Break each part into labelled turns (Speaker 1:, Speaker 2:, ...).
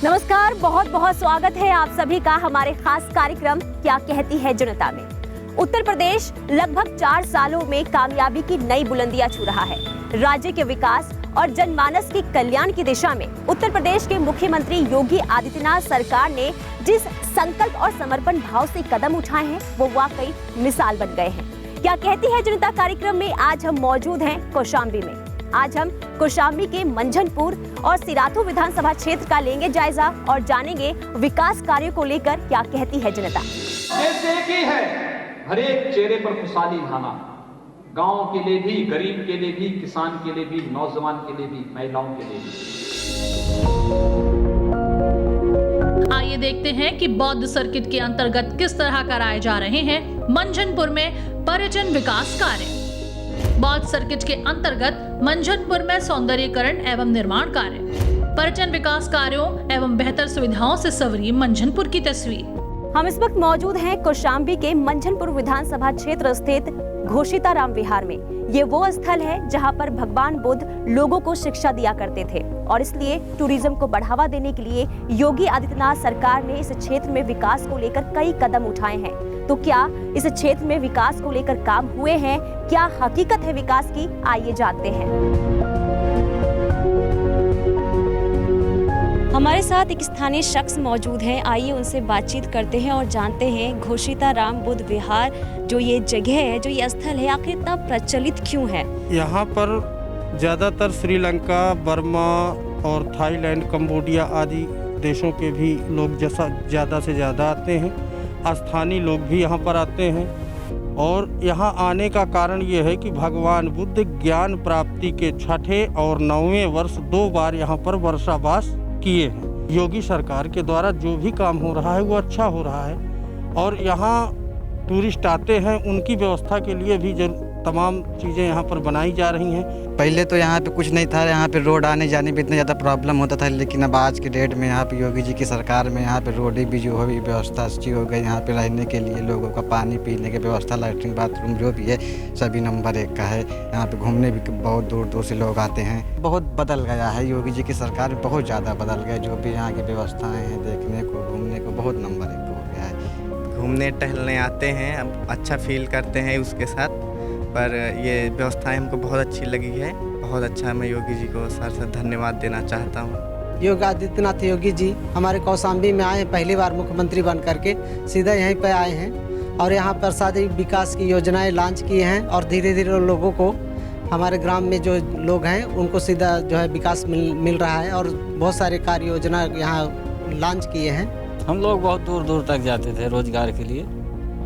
Speaker 1: नमस्कार, बहुत बहुत स्वागत है आप सभी का हमारे खास कार्यक्रम क्या कहती है जनता में। उत्तर प्रदेश लगभग 4 सालों में कामयाबी की नई बुलंदियां छू रहा है। राज्य के विकास और जनमानस के कल्याण की दिशा में उत्तर प्रदेश के मुख्यमंत्री योगी आदित्यनाथ सरकार ने जिस संकल्प और समर्पण भाव से कदम उठाए हैं वो वाकई मिसाल बन गए हैं। क्या कहती है जनता कार्यक्रम में आज हम मौजूद हैं कौशाम्बी में। आज हम कौशाम्बी के मंझनपुर और सिराथू विधानसभा क्षेत्र का लेंगे जायजा और जानेंगे विकास कार्यों को लेकर क्या कहती है जनता।
Speaker 2: देश एक ही है, हर एक चेहरे पर खुशहाली लाना, गांव के लिए भी, गरीब के लिए भी, किसान के लिए भी, नौजवान के लिए भी, महिलाओं के लिए भी।
Speaker 3: आइए देखते हैं कि बौद्ध सर्किट के अंतर्गत किस तरह कराए जा रहे हैं मंझनपुर में पर्यटन विकास कार्य। बौद्ध सर्किट के अंतर्गत मंझनपुर में सौंदर्यीकरण एवं निर्माण कार्य, पर्यटन विकास कार्यों एवं बेहतर सुविधाओं से सवरी मंझनपुर की तस्वीर।
Speaker 1: हम इस वक्त मौजूद हैं कौशाम्बी के मंझनपुर विधानसभा क्षेत्र स्थित घोषिताराम विहार में। ये वो स्थल है जहां पर भगवान बुद्ध लोगों को शिक्षा दिया करते थे और इसलिए टूरिज्म को बढ़ावा देने के लिए योगी आदित्यनाथ सरकार ने इस क्षेत्र में विकास को लेकर कई कदम उठाए हैं। तो क्या इस क्षेत्र में विकास को लेकर काम हुए हैं? क्या हकीकत है विकास की? आइए जानते हैं। हमारे साथ एक स्थानीय शख्स मौजूद हैं। आइए उनसे बातचीत करते हैं और जानते हैं घोषिताराम बुद्ध विहार जो ये जगह है, जो ये स्थल है, आखिर इतना प्रचलित क्यों है?
Speaker 4: यहाँ पर ज़्यादातर श्रीलंका, बर्मा और थाईलैंड, कंबोडिया आदि देशों के भी लोग ज़्यादा से ज़्यादा आते हैं। स्थानीय लोग भी यहाँ पर आते हैं और यहाँ आने का कारण ये है कि भगवान बुद्ध ज्ञान प्राप्ति के 6ठे और 9वें वर्ष 2 बार यहाँ पर वर्षावास किए हैं। योगी सरकार के द्वारा जो भी काम हो रहा है वो अच्छा हो रहा है और यहाँ टूरिस्ट आते हैं, उनकी व्यवस्था के लिए भी तमाम चीज़ें यहाँ पर बनाई जा रही हैं।
Speaker 5: पहले तो यहाँ पे कुछ नहीं था, यहाँ पे रोड आने जाने में इतना ज़्यादा प्रॉब्लम होता था, लेकिन अब आज के डेट में यहाँ पे योगी जी की सरकार में यहाँ पे रोडें भी जो है व्यवस्था अच्छी हो गई। यहाँ पे रहने के लिए लोगों का पानी पीने की व्यवस्था, लैट्रिन बाथरूम जो भी है सभी नंबर 1 का है। यहाँ पे घूमने भी बहुत दूर दूर से लोग आते हैं। बहुत बदल गया है, योगी जी की सरकार बहुत ज़्यादा बदल गया। जो भी यहाँ की व्यवस्थाएँ हैं देखने को, घूमने को, बहुत नंबर 1 हो गया है।
Speaker 6: घूमने टहलने आते हैं, अब अच्छा फील करते हैं उसके साथ। पर ये व्यवस्थाएं हमको बहुत अच्छी लगी है, बहुत अच्छा। मैं योगी जी को सर से धन्यवाद देना चाहता हूँ।
Speaker 7: योगी आदित्यनाथ योगी जी हमारे कौशाम्बी में आए, पहली बार मुख्यमंत्री बन करके सीधा यहीं पर आए हैं और यहाँ पर सारी विकास की योजनाएं लॉन्च की हैं और धीरे धीरे लोगों को, हमारे ग्राम में जो लोग हैं उनको सीधा जो है विकास मिल रहा है और बहुत सारे कार्य योजना यहाँ लॉन्च किए हैं।
Speaker 8: हम लोग बहुत दूर दूर तक जाते थे रोजगार के लिए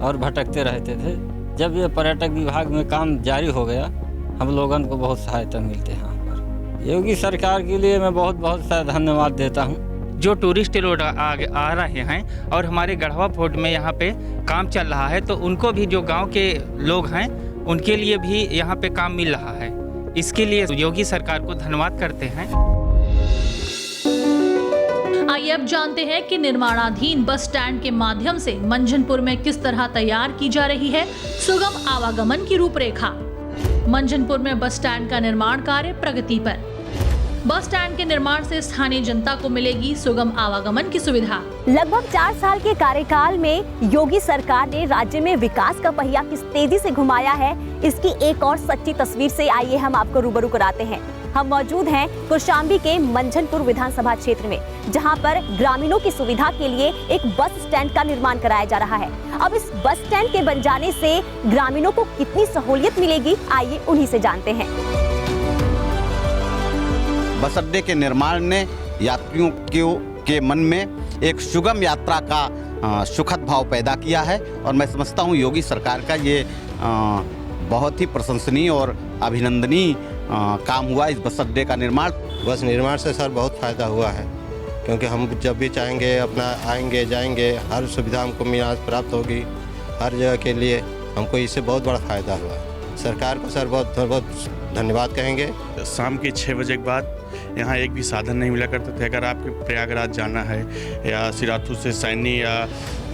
Speaker 8: और भटकते रहते थे। जब ये पर्यटक विभाग में काम जारी हो गया, हम लोगों को बहुत सहायता मिलते हैं। यहाँ पर योगी सरकार के लिए मैं बहुत बहुत सारा धन्यवाद देता हूँ।
Speaker 9: जो टूरिस्ट लोग आ रहे हैं और हमारे गढ़वा फोर्ट में यहाँ पे काम चल रहा है, तो उनको भी, जो गांव के लोग हैं उनके लिए भी यहाँ पे काम मिल रहा है। इसके लिए योगी सरकार को धन्यवाद करते हैं।
Speaker 3: आइए अब जानते हैं कि निर्माणाधीन बस स्टैंड के माध्यम से मंझनपुर में किस तरह तैयार की जा रही है सुगम आवागमन की रूपरेखा। मंझनपुर में बस स्टैंड का निर्माण कार्य प्रगति पर। बस स्टैंड के निर्माण से स्थानीय जनता को मिलेगी सुगम आवागमन की सुविधा।
Speaker 1: लगभग 4 साल के कार्यकाल में योगी सरकार ने राज्य में विकास का पहिया किस तेजी से घुमाया है, इसकी एक और सच्ची तस्वीर से आइए हम आपको रूबरू कराते हैं। हम मौजूद हैं कौशाम्बी के मंझनपुर विधानसभा क्षेत्र में, जहां पर ग्रामीणों की सुविधा के लिए एक बस स्टैंड का निर्माण कराया जा रहा है। अब इस बस स्टैंड के बन जाने से ग्रामीणों को कितनी सहूलियत मिलेगी, आइए उन्हीं से जानते हैं।
Speaker 10: बस अड्डे के निर्माण ने यात्रियों के मन में एक सुगम यात्रा का सुखद भाव पैदा किया है और मैं समझता हूँ योगी सरकार का ये बहुत ही प्रशंसनीय और अभिनंदनीय काम हुआ इस बस अड्डे का निर्माण।
Speaker 11: बस निर्माण से सर बहुत फ़ायदा हुआ है, क्योंकि हम जब भी चाहेंगे अपना आएंगे जाएंगे, हर सुविधा हमको प्राप्त होगी। हर जगह के लिए हमको इससे बहुत बड़ा फ़ायदा हुआ है। सरकार को सर बहुत बहुत धन्यवाद कहेंगे।
Speaker 12: शाम के 6 बजे के बाद यहाँ एक भी साधन नहीं मिला करते थे। अगर आपके प्रयागराज जाना है या सिराथू से सैनी या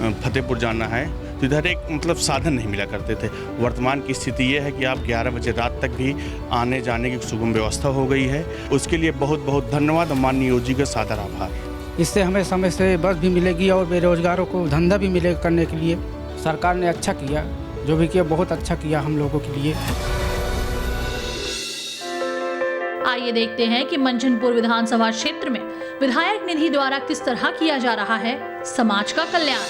Speaker 12: फतेहपुर जाना है तो इधर एक साधन नहीं मिला करते थे। वर्तमान की स्थिति ये है कि आप 11 बजे रात तक भी आने जाने की सुगम व्यवस्था हो गई है। उसके लिए बहुत बहुत धन्यवाद और माननीय योगी का सादर आभार।
Speaker 13: इससे हमें समय से बस भी मिलेगी और बेरोजगारों को धंधा भी मिलेगा करने के लिए। सरकार ने अच्छा किया, जो भी किया बहुत अच्छा किया हम लोगों के लिए।
Speaker 3: आइए देखते हैं कि मंझनपुर विधानसभा क्षेत्र में विधायक निधि द्वारा किस तरह किया जा रहा है समाज का कल्याण।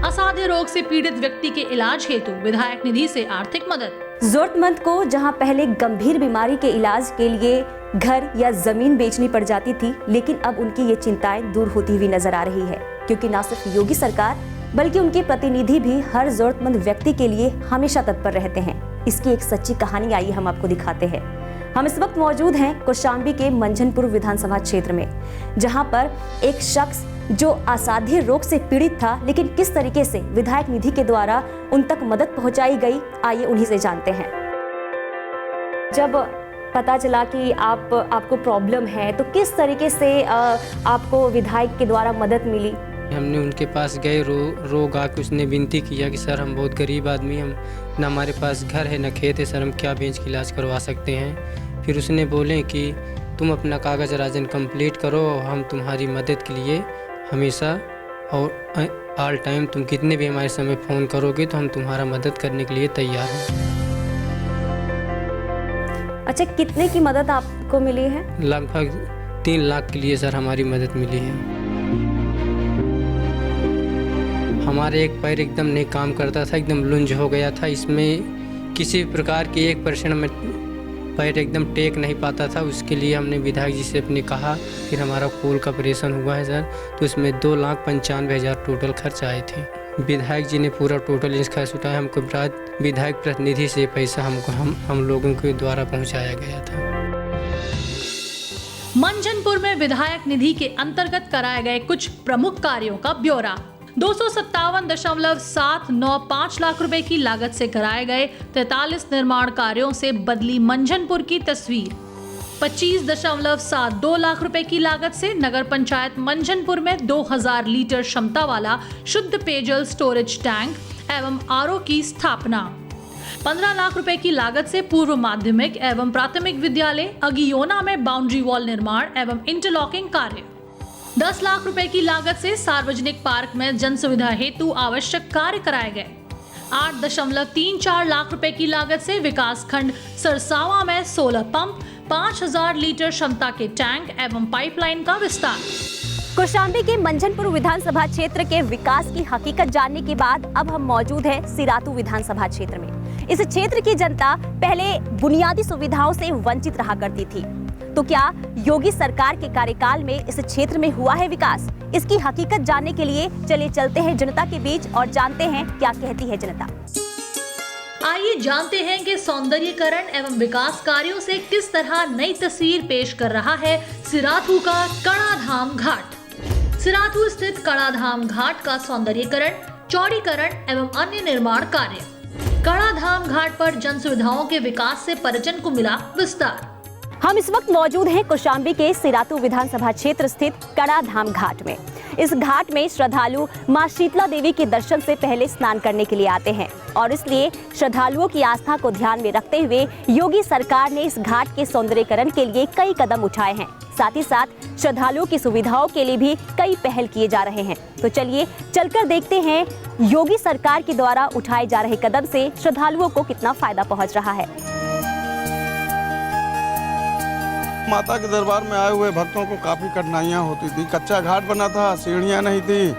Speaker 3: असाध्य रोग से पीड़ित व्यक्ति के इलाज हेतु विधायक निधि से आर्थिक मदद।
Speaker 1: जरूरतमंद को जहां पहले गंभीर बीमारी के इलाज के लिए घर या जमीन बेचनी पड़ जाती थी, लेकिन अब उनकी ये चिंताएं दूर होती हुई नजर आ रही है, क्योंकि न सिर्फ योगी सरकार बल्कि उनके प्रतिनिधि भी हर जरूरतमंद व्यक्ति के लिए हमेशा तत्पर रहते हैं। इसकी एक सच्ची कहानी आइए हम आपको दिखाते हैं। हम इस वक्त मौजूद हैं कौशाम्बी के मंझनपुर विधानसभा क्षेत्र में, जहां पर एक शख्स जो असाध्य रोग से पीड़ित था, लेकिन किस तरीके से विधायक निधि के द्वारा उन तक मदद पहुंचाई गई, आइए उन्हीं से जानते हैं। जब पता चला कि आपको प्रॉब्लम है, तो किस तरीके से आपको विधायक के द्वारा मदद मिली?
Speaker 14: हमने उनके पास गए, रोग आके उसने विनती किया कि सर हम बहुत गरीब आदमी, हम न हमारे पास घर है न खेत है, सर हम क्या बेच के इलाज करवा सकते हैं। फिर उसने बोले कि तुम अपना कागज़ राजन कंप्लीट करो, हम तुम्हारी मदद के लिए हमेशा और ऑल टाइम तुम कितने भी हमारे समय फ़ोन करोगे तो हम तुम्हारा मदद करने के लिए तैयार हैं।
Speaker 1: अच्छा, कितने की मदद आपको मिली है?
Speaker 14: लगभग 3 लाख के लिए सर हमारी मदद मिली है। हमारे एक पैर एकदम नहीं काम करता था, एकदम लुंज हो गया था, इसमें किसी प्रकार की 1% में पैर एकदम टेक नहीं पाता था। उसके लिए हमने विधायक जी से अपने कहा, फिर हमारा कोल का ऑपरेशन हुआ है सर, तो इसमें 2,95,000 टोटल खर्च आए थे। विधायक जी ने पूरा टोटल इसका खर्च उठाया, हमको विधायक प्रतिनिधि से पैसा हम लोगों के द्वारा पहुंचाया गया था।
Speaker 3: मंझनपुर में विधायक निधि के अंतर्गत कराए गए कुछ प्रमुख कार्यों का ब्यौरा। 257.795 लाख रुपए की लागत से कराए गए 43 निर्माण कार्यों से बदली मंझनपुर की तस्वीर। 25.72 लाख रुपए की लागत से नगर पंचायत मंझनपुर में 2000 लीटर क्षमता वाला शुद्ध पेयजल स्टोरेज टैंक एवं आरओ की स्थापना। 15 लाख रुपए की लागत से पूर्व माध्यमिक एवं प्राथमिक विद्यालय अगियोना में बाउंड्री वॉल निर्माण एवं इंटरलॉकिंग कार्य। 10 लाख रुपए की लागत से सार्वजनिक पार्क में जन सुविधा हेतु आवश्यक कार्य कराए गए। 8.34 लाख रुपए की लागत से विकास खंड सरसावा में 16 पंप, 5000 लीटर क्षमता के टैंक एवं पाइपलाइन का विस्तार।
Speaker 1: कौशाम्बी के मंझनपुर विधानसभा क्षेत्र के विकास की हकीकत जानने के बाद अब हम मौजूद हैं सिराथू विधानसभा क्षेत्र में। इस क्षेत्र की जनता पहले बुनियादी सुविधाओं से वंचित रहा करती थी, तो क्या योगी सरकार के कार्यकाल में इस क्षेत्र में हुआ है विकास? इसकी हकीकत जानने के लिए चले चलते हैं जनता के बीच और जानते हैं क्या कहती है जनता।
Speaker 3: आइए जानते हैं कि सौंदर्यीकरण एवं विकास कार्यों से किस तरह नई तस्वीर पेश कर रहा है सिराथू का कड़ाधाम घाट। सिराथू स्थित कड़ाधाम घाट का सौंदर्यीकरण, चौड़ीकरण एवं अन्य निर्माण कार्य। कड़ाधाम घाट पर जन सुविधाओं के विकास से पर्यटन को मिला विस्तार।
Speaker 1: हम इस वक्त मौजूद हैं कौशाम्बी के सिराथू विधानसभा क्षेत्र स्थित कड़ाधाम घाट में। इस घाट में श्रद्धालु मां शीतला देवी के दर्शन से पहले स्नान करने के लिए आते हैं और इसलिए श्रद्धालुओं की आस्था को ध्यान में रखते हुए योगी सरकार ने इस घाट के सौंदर्यीकरण के लिए कई कदम उठाए हैं। साथ ही साथ श्रद्धालुओं की सुविधाओं के लिए भी कई पहल किए जा रहे हैं। तो चलिए चलकर देखते हैं योगी सरकार के द्वारा उठाए जा रहे कदम से श्रद्धालुओं को कितना फायदा पहुँच रहा है।
Speaker 15: माता के दरबार में आए हुए भक्तों को काफ़ी कठिनाइयाँ होती थी। कच्चा घाट बना था, सीढ़ियाँ नहीं थी,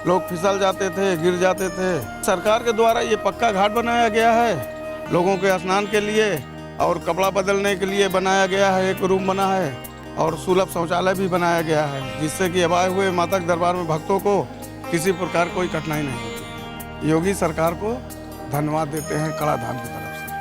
Speaker 15: लोग फिसल जाते थे, गिर जाते थे। सरकार के द्वारा ये पक्का घाट बनाया गया है लोगों के स्नान के लिए और कपड़ा बदलने के लिए बनाया गया है। एक रूम बना है और सुलभ शौचालय भी बनाया गया है, जिससे कि अब आए हुए माता के दरबार में भक्तों को किसी प्रकार कोई कठिनाई नहीं होती। योगी सरकार को धन्यवाद देते हैं कड़ाधाम की तरफ से।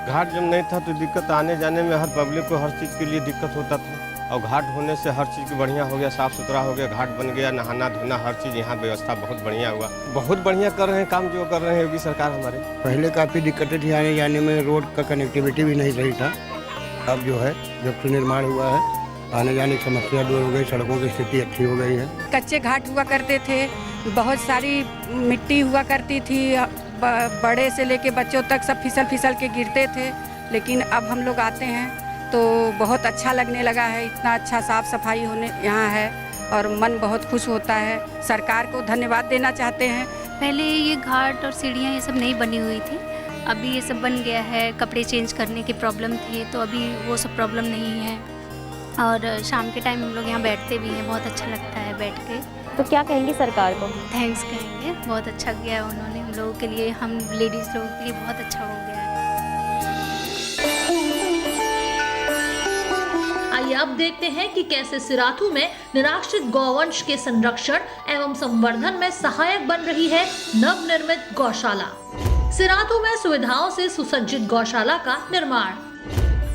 Speaker 11: घाट जब नहीं था तो दिक्कत आने जाने में हर पब्लिक को हर चीज़ के लिए दिक्कत होता था, और घाट होने से हर चीज़ बढ़िया हो गया, साफ़ सुथरा हो गया, घाट बन गया, नहाना धोना हर चीज़ यहाँ व्यवस्था बहुत बढ़िया हुआ। बहुत बढ़िया कर रहे हैं काम जो कर रहे हैं योगी सरकार हमारे।
Speaker 16: पहले काफ़ी दिक्कतें थी आने जाने में, रोड का कनेक्टिविटी भी नहीं सही था। अब जो है जब से निर्माण हुआ है आने जाने की समस्या दूर हो गई, सड़कों की स्थिति अच्छी हो गई है।
Speaker 17: कच्चे घाट हुआ करते थे, बहुत सारी मिट्टी हुआ करती थी, बड़े से लेके बच्चों तक सब फिसल के गिरते थे। लेकिन अब हम लोग आते हैं तो बहुत अच्छा लगने लगा है, इतना अच्छा साफ सफाई होने यहाँ है और मन बहुत खुश होता है। सरकार को धन्यवाद देना चाहते हैं।
Speaker 18: पहले ये घाट और सीढ़ियाँ ये सब नहीं बनी हुई थी, अभी ये सब बन गया है। कपड़े चेंज करने की प्रॉब्लम थी तो अभी वो सब प्रॉब्लम नहीं है। और शाम के टाइम हम लोग यहाँ बैठते भी हैं, बहुत अच्छा लगता है बैठ के।
Speaker 1: तो क्या कहेंगे सरकार को?
Speaker 18: थैंक्स कहेंगे, बहुत अच्छा किया उन्होंने हम लोगों के लिए, हम लेडीज़ लोगों के लिए बहुत अच्छा हो गया है।
Speaker 3: आइए अब देखते हैं कि कैसे सिराथू में निराश्रित गौवंश के संरक्षण एवं संवर्धन में सहायक बन रही है नवनिर्मित गौशाला। सिराथू में सुविधाओं से सुसज्जित गौशाला का निर्माण।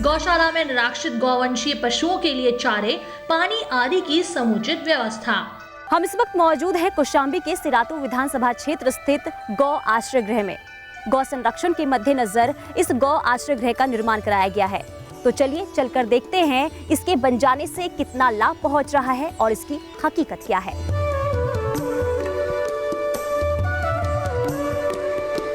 Speaker 3: गौशाला में निराश्रित गौवंशीय पशुओं के लिए चारे, पानी आदि की समुचित व्यवस्था।
Speaker 1: हम इस वक्त मौजूद हैं कौशाम्बी के सिराथू विधानसभा क्षेत्र स्थित गौ आश्रय गृह में। गौ संरक्षण के मद्देनजर इस गौ आश्रय गृह का निर्माण कराया गया है। तो चलिए चलकर देखते हैं इसके बन जाने से कितना लाभ पहुंच रहा है और इसकी हकीकत क्या है।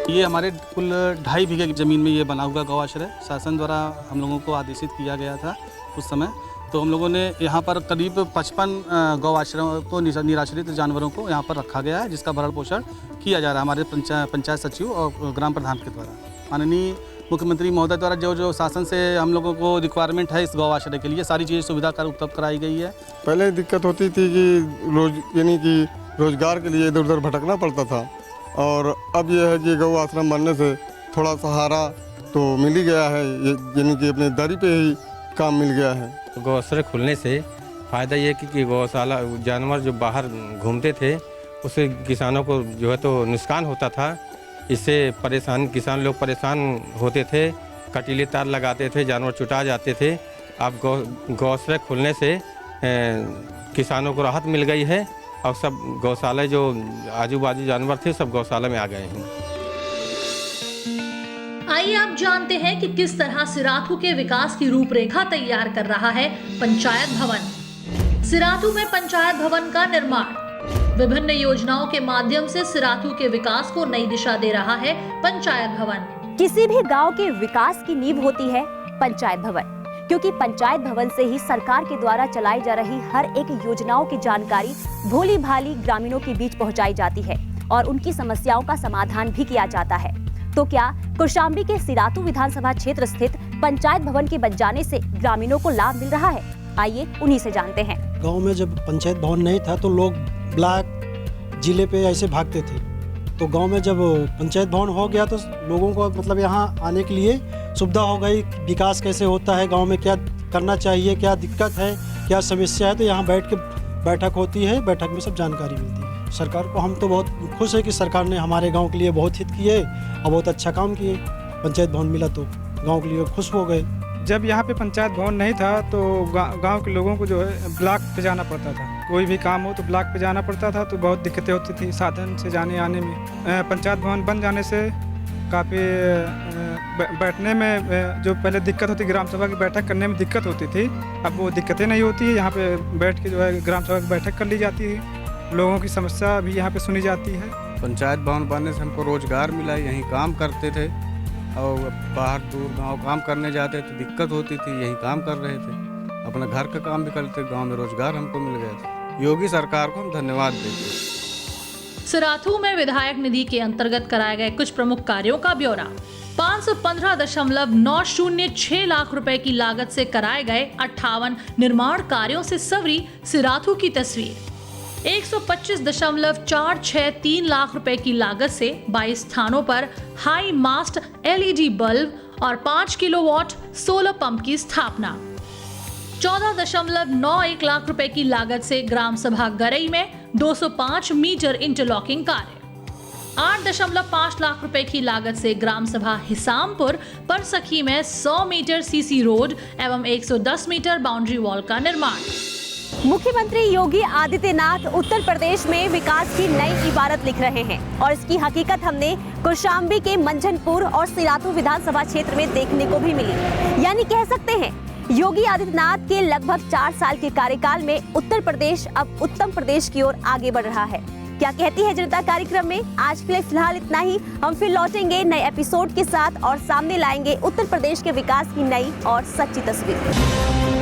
Speaker 19: ये हमारे कुल 2.5 बीघे की ज़मीन में ये बना हुआ गौ आश्रय शासन द्वारा हम लोगों को आदेशित किया गया था उस समय। तो हम लोगों ने यहाँ पर करीब 55 गौ आश्रयों को निराश्रित जानवरों को यहाँ पर रखा गया है, जिसका भरण पोषण किया जा रहा है हमारे पंचायत सचिव और ग्राम प्रधान के द्वारा। माननीय मुख्यमंत्री महोदय द्वारा जो शासन से हम लोगों को रिक्वायरमेंट है इस गौ आश्रय के लिए सारी चीज़ें सुविधा कर उपलब्ध कराई गई है।
Speaker 15: पहले दिक्कत होती थी कि रोजगार के लिए इधर उधर भटकना पड़ता था, और अब यह है कि गौ आश्रम बनने से थोड़ा सहारा तो मिल ही गया है, यानी कि अपने दरी पे ही काम मिल गया है।
Speaker 20: तो गौ आश्रय खुलने से फ़ायदा ये कि गौशाला जानवर जो बाहर घूमते थे उससे किसानों को जो है तो नुकसान होता था। इससे किसान लोग परेशान होते थे, कटीले तार लगाते थे, जानवर चुटा जाते थे। अब गौ आश्रय खुलने से किसानों को राहत मिल गई है और सब गौशाला जो आजू बाजू जानवर थे सब गौशाला में आ गए हैं।
Speaker 3: आइए आप जानते हैं कि किस तरह सिराथू के विकास की रूपरेखा तैयार कर रहा है पंचायत भवन। सिराथू में पंचायत भवन का निर्माण विभिन्न योजनाओं के माध्यम से सिराथू के विकास को नई दिशा दे रहा है पंचायत भवन।
Speaker 1: किसी भी गांव के विकास की नींव होती है पंचायत भवन, क्योंकि पंचायत भवन से ही सरकार के द्वारा चलाई जा रही हर एक योजनाओं की जानकारी भोली भाली ग्रामीणों के बीच पहुंचाई जाती है और उनकी समस्याओं का समाधान भी किया जाता है। तो क्या कौशाम्बी के सिराथू विधानसभा क्षेत्र स्थित पंचायत भवन के बन जाने से ग्रामीणों को लाभ मिल रहा है? आइए उन्हीं से जानते हैं।
Speaker 21: गांव में जब पंचायत भवन नहीं था तो लोग ब्लॉक जिले पे ऐसे भागते थे, तो गांव में जब पंचायत भवन हो गया तो लोगों को मतलब यहाँ आने के लिए सुविधा हो गई। विकास कैसे होता है, गांव में क्या करना चाहिए, क्या दिक्कत है, क्या समस्या है, तो यहाँ बैठ के बैठक होती है, बैठक में सब जानकारी मिलती है। सरकार को हम तो बहुत खुश है कि सरकार ने हमारे गांव के लिए बहुत हित किए और बहुत अच्छा काम किए। पंचायत भवन मिला तो गांव के लिए खुश हो गए।
Speaker 13: जब यहाँ पे पंचायत भवन नहीं था तो गांव के लोगों को जो है ब्लॉक पे जाना पड़ता था, कोई भी काम हो तो ब्लॉक पे जाना पड़ता था, तो बहुत दिक्कतें होती थी साधन से जाने आने में। पंचायत भवन बन जाने से काफ़ी बैठने में जो पहले दिक्कत होती, ग्राम सभा की बैठक करने में दिक्कत होती थी, अब वो दिक्कतें नहीं होती है। यहाँ पे बैठ के जो है ग्राम सभा की बैठक कर ली जाती है, लोगों की समस्या भी यहाँ पे सुनी जाती है।
Speaker 15: पंचायत भवन बनने से हमको रोजगार मिला, यहीं काम करते थे और बाहर दूर गांव काम करने जाते तो दिक्कत होती थी, यहीं काम कर रहे थे, अपना घर का काम भी करते, गांव में रोजगार हमको मिल गया था। योगी सरकार को हम धन्यवाद देते हैं।
Speaker 3: सिराथू में विधायक निधि के अंतर्गत कराए गए कुछ प्रमुख कार्यों का ब्यौरा। 515.906 लाख रुपए की लागत से कराए गए 58 निर्माण कार्यों से सवरी सिराथू की तस्वीर। 125.463 लाख रुपए की लागत से 22 स्थानों पर हाई मास्ट LED बल्ब और 5 किलोवाट सोलर पंप की स्थापना। 14.91 लाख रुपए की लागत से ग्राम सभा गरई में 205 मीटर इंटरलॉकिंग कार्य। 8.5 लाख रुपए की लागत से ग्राम सभा हिसामपुर परसखी में 100 मीटर CC रोड एवं 110 मीटर बाउंड्री वॉल का निर्माण।
Speaker 1: मुख्यमंत्री योगी आदित्यनाथ उत्तर प्रदेश में विकास की नई इबारत लिख रहे हैं और इसकी हकीकत हमने कौशाम्बी के मंझनपुर और सिराथू विधानसभा क्षेत्र में देखने को भी मिली। यानी कह सकते हैं योगी आदित्यनाथ के लगभग 4 साल के कार्यकाल में उत्तर प्रदेश अब उत्तम प्रदेश की ओर आगे बढ़ रहा है। क्या कहती है जनता कार्यक्रम में आज के लिए फिलहाल इतना ही। हम फिर लौटेंगे नए एपिसोड के साथ और सामने लाएंगे उत्तर प्रदेश के विकास की नई और सच्ची तस्वीर।